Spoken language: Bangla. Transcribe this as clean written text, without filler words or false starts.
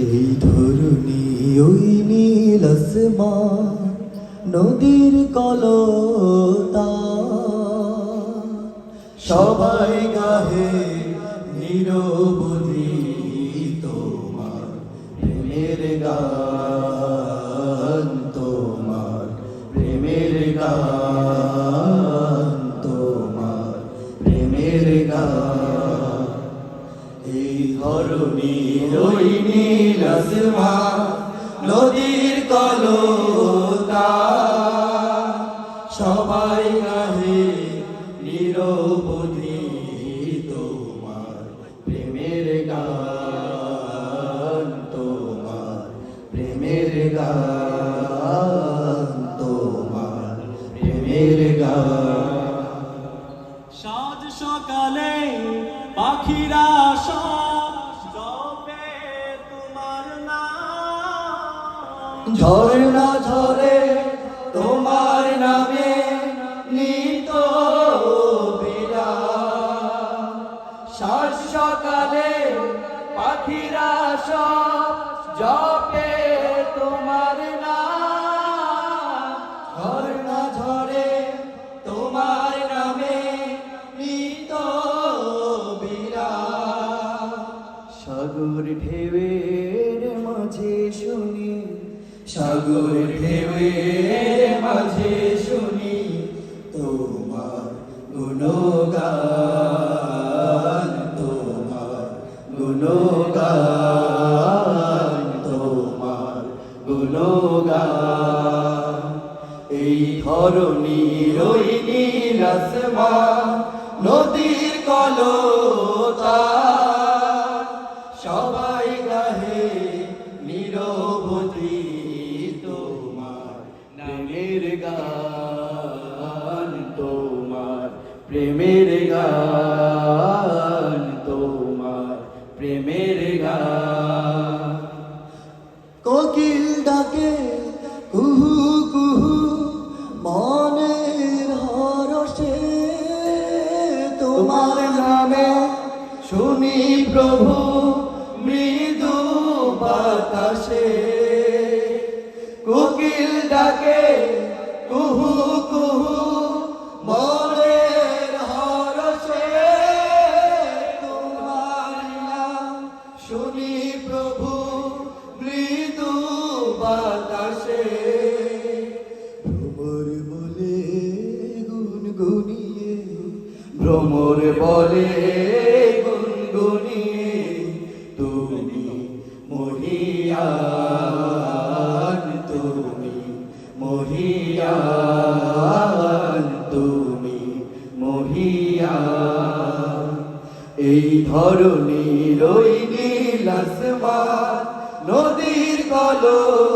এই ধরণী ওই নীল আসমান, নদীর কলতা, সবাই গাহে নিরবধি তোমার প্রেমের গান, তোমার প্রেমের গান, তোমার প্রেমের গান। এই ধরণীর ওই নীল আসমান, নদীর কলতা, সবাই গাহে নিরবধি তোমার প্রেমের গান, তোমার প্রেমের গান, তোমার প্রেমের গান। সাজ সকালে পাখিরা সব জপে তোমার নাম, ঝরনা ঝরে তোমার নামে নিত বিরাম। সাজ সকালে পাখিরা সব জপে তোমার নাম, ঝরনা ঝরে তোমার নামে নিত বিরাম। সাগর ঢেউয়ের মাঝে শুনি, সাগর ঢেউয়ের মাঝে শুনি তোমার গুণগান, তোমার গুণগান, তোমার গুণগান। এই ধরণীর ওই নীল আসমান, নদীর কলতা, সবাই গাহে নিরবধি তোমার প্রেমের গান, তোমার প্রেমের গান, তোমার প্রেমের গান। কোকিল ডাকে কুহু কুহু মনের হরষে, তোমার নামে শুনি প্রভু মৃদু বাতাসে। কোকিল ডাকে কুহু কুহু মনের হরষে, তোমার নাম শুনি প্রভু মৃদু বাতাসে। ভ্রমর বলে গুনগুনিয়ে, ভ্রমর বলে গুনগুনিয়ে তুমি মহিয়ান, তুমি মহিয়ান, তুমি মহিয়ান। এই ধরণীর ওই নীল আসমান, নদীর কলতা।